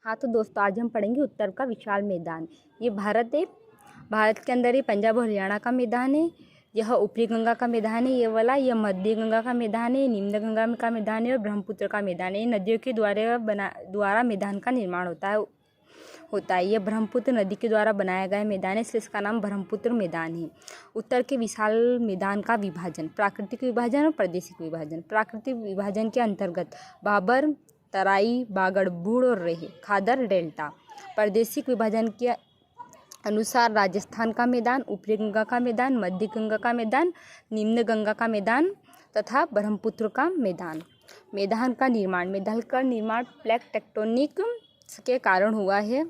हाँ तो दोस्तों, आज हम पढ़ेंगे उत्तर का विशाल मैदान। ये भारत है। भारत के अंदर ये पंजाब और हरियाणा का मैदान है। यह ऊपरी गंगा का मैदान है, ये वाला। यह मध्य गंगा का मैदान है, निम्न गंगा का मैदान है और ब्रह्मपुत्र का मैदान है। नदियों के द्वारा मैदान का निर्माण होता है। यह ब्रह्मपुत्र नदी के द्वारा बनाया गया मैदान है, इसलिए इसका नाम ब्रह्मपुत्र मैदान है। उत्तर के विशाल मैदान का विभाजन, प्राकृतिक विभाजन और प्रादेशिक विभाजन। प्राकृतिक विभाजन के अंतर्गत भाबर, तराई, बागड़, बूढ़ और रेह, खादर, डेल्टा। प्रादेशिक विभाजन के अनुसार राजस्थान का मैदान, ऊपरी गंगा का मैदान, मध्य गंगा का मैदान, निम्न गंगा का मैदान तथा ब्रह्मपुत्र का मैदान। मैदान का निर्माण प्लेट टेक्टोनिक के कारण हुआ है।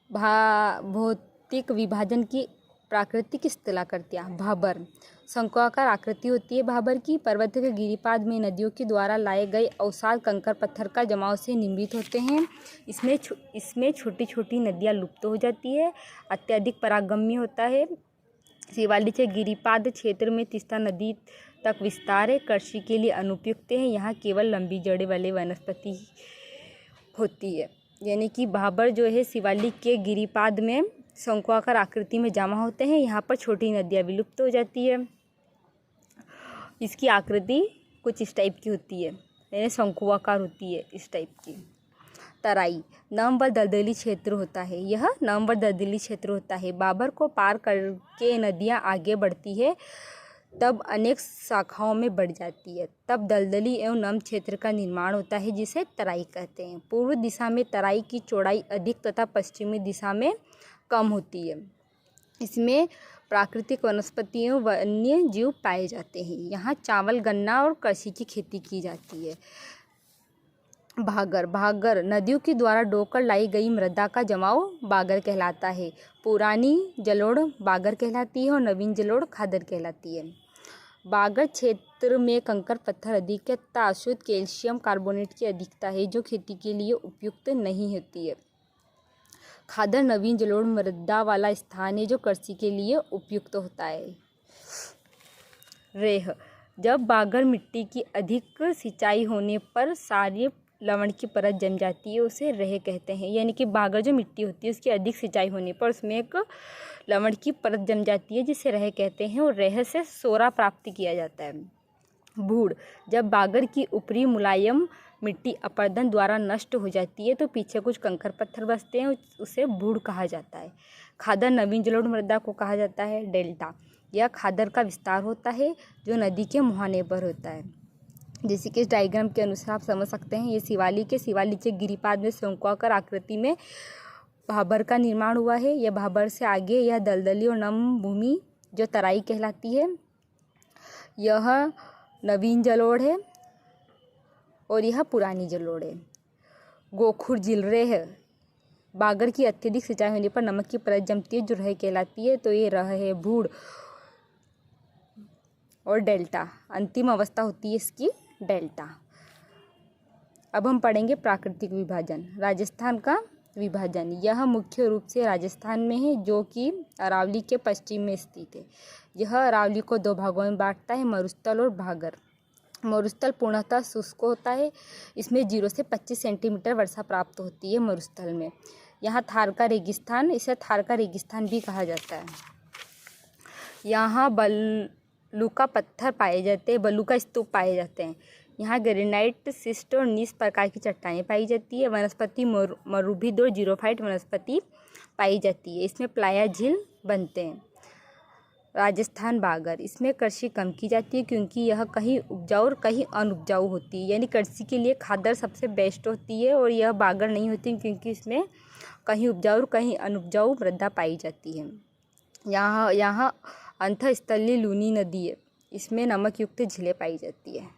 भौतिक विभाजन की प्राकृतिक स्थलाकृतियाँ। भाबर, शंक्वाकार आकृति होती है भाबर की। पर्वत के गिरिपाद में नदियों के द्वारा लाए गए अवसाद कंकड़ पत्थर का जमाव से निर्मित होते हैं। इसमें छोटी छोटी नदियाँ लुप्त हो जाती है। अत्यधिक परागम्य होता है। शिवालिक के गिरिपाद क्षेत्र में तीस्ता नदी तक विस्तार है। कृषि के लिए अनुपयुक्त है। यहाँ केवल लंबी जड़ें वाली वनस्पति होती है। यानी कि भाबर जो है शिवालिक के गिरिपाद में शंक्वाकार आकृति में जमा होते हैं। यहाँ पर छोटी नदियाँ विलुप्त हो जाती है। इसकी आकृति कुछ इस टाइप की होती है, यानी शंक्वाकार होती है इस टाइप की। तराई नम व दलदली क्षेत्र होता है। यह नम व दलदली क्षेत्र होता है। भाबर को पार करके नदियाँ आगे बढ़ती है, तब अनेक शाखाओं में बढ़ जाती है। तब दलदली एवं नम क्षेत्र का निर्माण होता है, जिसे तराई कहते हैं। पूर्व दिशा में तराई की चौड़ाई अधिक तथा पश्चिमी दिशा में कम होती है। इसमें प्राकृतिक वनस्पतियों वन्य जीव पाए जाते हैं। यहाँ चावल, गन्ना और कृषि की खेती की जाती है। भागर नदियों के द्वारा ढोकर लाई गई मृदा का जमाव बागर कहलाता है। पुरानी जलोढ़ बागर कहलाती है और नवीन जलोढ़ खादर कहलाती है। बागर क्षेत्र में कंकड़ पत्थर अधिक है तथा अशुद्ध कैल्शियम कार्बोनेट की अधिकता है, जो खेती के लिए उपयुक्त नहीं होती है। खादर नवीन जलोढ़ मृदा वाला स्थान है, जो कृषि के लिए उपयुक्त होता है। रेह, जब बागर मिट्टी की अधिक सिंचाई होने पर सारी लवण की परत जम जाती है, उसे रेह कहते हैं। यानी कि बागर जो मिट्टी होती है उसकी अधिक सिंचाई होने पर उसमें एक लवण की परत जम जाती है, जिसे रेह कहते हैं, और रेह से सोरा प्राप्त किया जाता है। बूढ़, जब बागर की ऊपरी मुलायम मिट्टी अपर्दन द्वारा नष्ट हो जाती है तो पीछे कुछ कंकड़ पत्थर बचते हैं, उसे बूढ़ कहा जाता है। खादर नवीन जलोढ़ मृदा को कहा जाता है। डेल्टा, यह खादर का विस्तार होता है जो नदी के मुहाने पर होता है। जैसे कि इस डायग्राम के अनुसार आप समझ सकते हैं, ये शिवालिक के गिरिपाद में शंक्वाकार आकृति में भाबर का निर्माण हुआ है। यह भाबर से आगे यह दलदली और नम भूमि जो तराई कहलाती है। यह नवीन जलोढ़ है और यह पुरानी जलोढ़ है। गोखुर झील रेह, बागर की अत्यधिक सिंचाई होने पर नमक की परत जमती है, जो रेह कहलाती है। तो ये रह है बूढ़ और डेल्टा, अंतिम अवस्था होती है इसकी डेल्टा। अब हम पढ़ेंगे प्राकृतिक विभाजन। राजस्थान का विभाजन, यह मुख्य रूप से राजस्थान में है, जो कि अरावली के पश्चिम में स्थित है। यह अरावली को दो भागों में बांटता है, मरुस्थल और भागर। मरुस्थल पूर्णतः शुष्क होता है। इसमें 0 से 25 सेंटीमीटर वर्षा प्राप्त होती है मरुस्थल में। यहाँ थार का रेगिस्तान, इसे थार का रेगिस्तान भी कहा जाता है। यहाँ बलुका पत्थर पाए जाते हैं, बलुका स्तूप पाए जाते हैं। यहाँ ग्रेनाइट, सिस्ट और नीस प्रकार की चट्टानें पाई जाती है। वनस्पति मरुभूमि और जीरोफाइट वनस्पति पाई जाती है। इसमें प्लाया झील बनते हैं। राजस्थान बागर, इसमें कृषि कम की जाती है क्योंकि यह कहीं उपजाऊ और कहीं अनउपजाऊ होती है। यानी कृषि के लिए खादर सबसे बेस्ट होती है और यह बागर नहीं होती क्योंकि इसमें कहीं उपजाऊ और कहीं अनउपजाऊ मृदा पाई जाती है। यहाँ अंतःस्थलीय लूनी नदी है, इसमें नमक युक्त झीलें पाई जाती है।